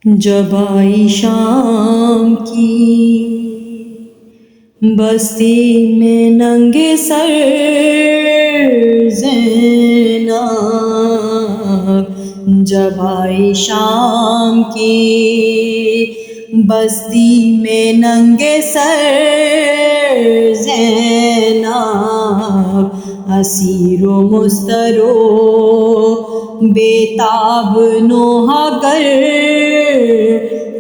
جب آئی شام کی بستی میں ننگے سر زینب، جب آئی شام کی بستی میں ننگے سر زینب، اسیر و مسترو بے تاب نوحہ گر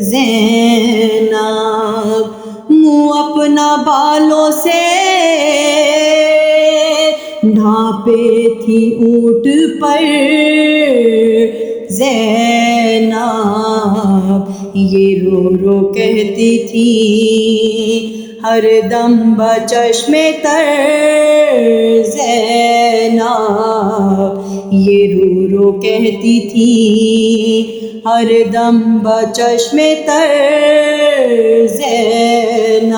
زینب، منہ اپنا بالوں سے ڈھانپے تھی اونٹ پر زینب، یہ رو رو کہتی تھی ہر دم بچشم تر زینب، یہ رو رو کہتی تھی ہر دم بچشم تر زینب،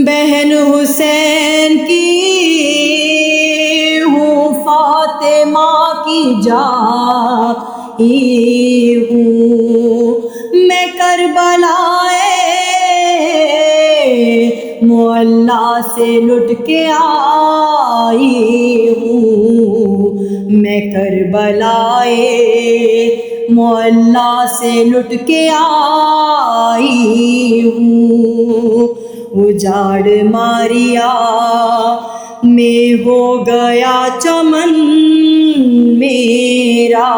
بہن حسین کی ہوں فاطمہ کی جائی ہوں، میں کربلائے معلیٰ سے لٹ کے آئی ہوں، میں کربلائے معلیٰ سے لٹ کے آئی ہوں، اجاڑ ماریا میں ہو گیا چمن میرا،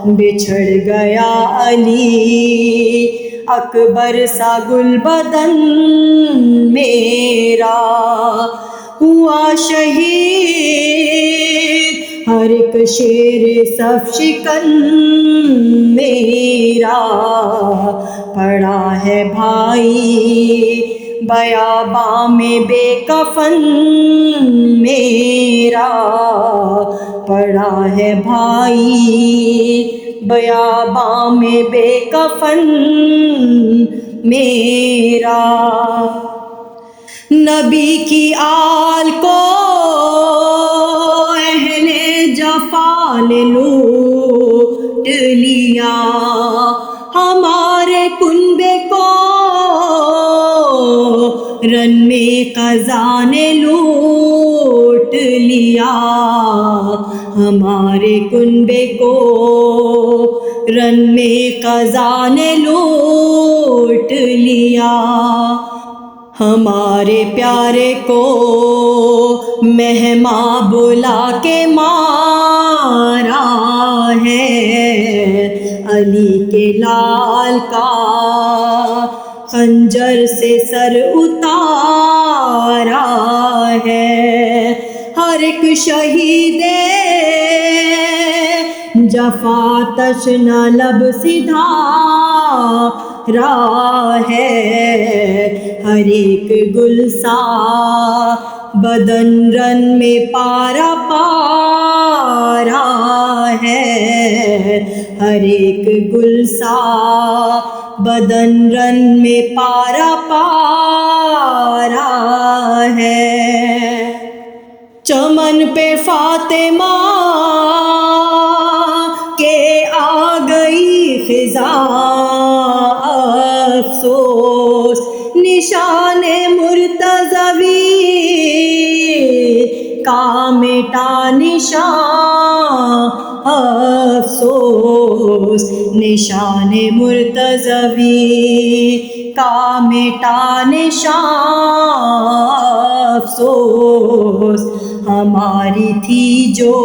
بچھڑ گیا علی اکبر سا گل بدن میرا، ہوا شہید ہر ایک شیر صف شکن میرا، پڑا ہے بھائی بیاباں میں بے کفن میرا، پڑا ہے بھائی بیاباں میں بے کفن میرا، نبی کی آل کو اہل جفا نے لوٹ لیا، ہمارے کنبے کو رن میں قضا نے لوٹ لیا، ہمارے کنبے کو رن میں قضا نے لوٹ لیا، ہمارے پیارے کو مہماں بلا کے مارا ہے، علی کے لال کا خنجر سے سر اتارا ہے، ہر ایک شہید جفا تشنا لب سدھا رہا ہے، ہر ایک گلسا بدن رن میں پارا پارا ہے، ہر ایک گلسا بدن رن میں پارا پارا ہے، چمن پہ فاطمہ کے آ گئی خزاں افسوس، نشان مرتضوی کا مٹا نشان افسوس، نشان مرتضوی کا مٹا نشان افسوس، ہماری تھی جو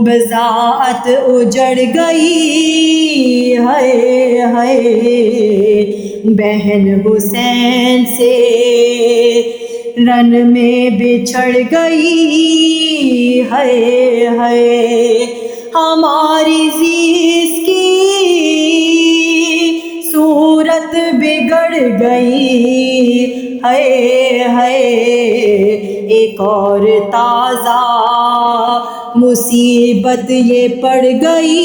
بضاعت اجڑ گئی ہے، بہن حسین سے رن میں بچھڑ گئی ہے، ہماری زیست کی صورت بگڑ گئی ہے، ایک اور تازہ مصیبت یہ پڑ گئی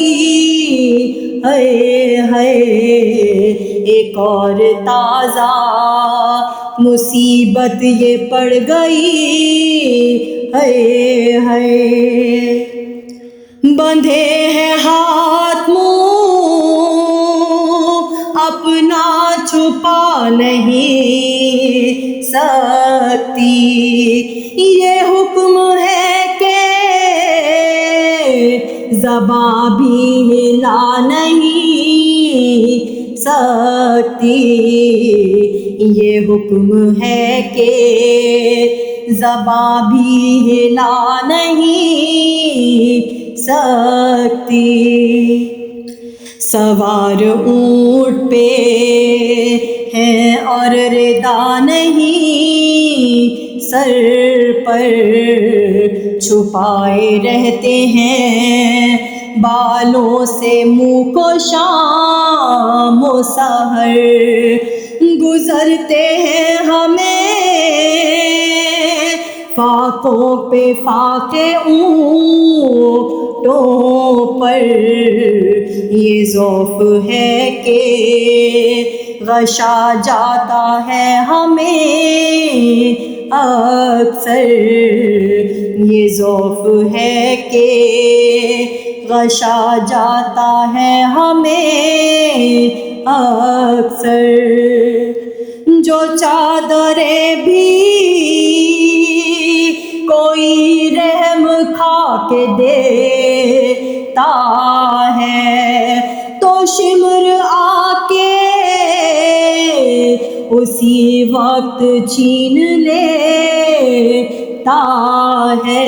ہے، ایک اور تازہ مصیبت یہ پڑ گئی ہے، بندھے ہیں ہاتھ نہیں سکتی، یہ حکم ہے کہ زباں بھی ہلا نہیں سکتی، یہ حکم ہے کہ زباں بھی ہلا نہیں سکتی۔ سوار اونٹ پہ ہیں اور ردا نہیں سر پر چھپائے رہتے ہیں، بالوں سے منہ کو شام و سحر گزرتے ہیں ہمیں فاقوں پہ فاقے اونٹوں پر، یہ ذوف ہے کہ غشا جاتا ہے ہمیں اکثر، یہ ذوف ہے کہ غشا جاتا ہے ہمیں اکثر، جو چادریں بھی کوئی رحم کھا کے دیتا ہے تو شمر آ کے اسی وقت چھین لیتا ہے،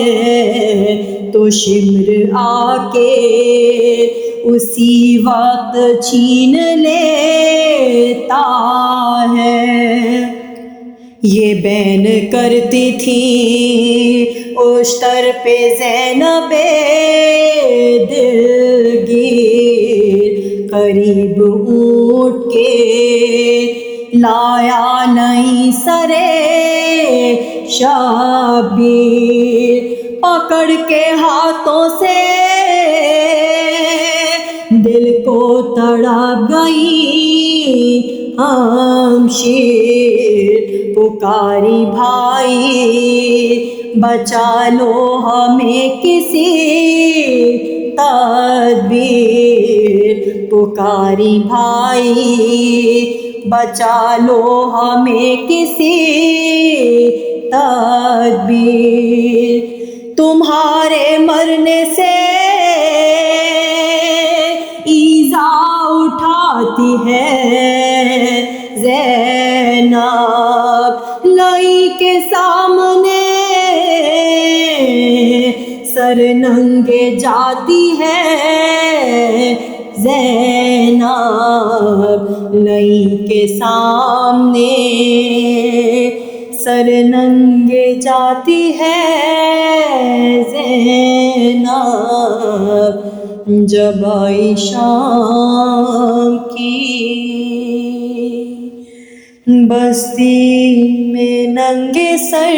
تو شمر آ کے اسی وقت چھین لیتا ہے۔ یہ بین کرتی تھی اشتر پہ زینب دلگیر، قریب اونٹ کے لایا نہیں سرے شبیر، پکڑ کے ہاتھوں سے دل کو تڑپ گئی شمشیر، پکاری بھائی بچا لو ہمیں کسی تدبیر، پکاری بھائی بچا لو ہمیں کسی تدبیر، تمہارے مرنے سے ایذا اٹھاتی ہے زینب، لائی کے سامنے سر ننگے جاتی ہے زینب، لائی کے سامنے سر ننگے جاتی ہے زینب، جب آئی شام کی بستی میں ننگے سر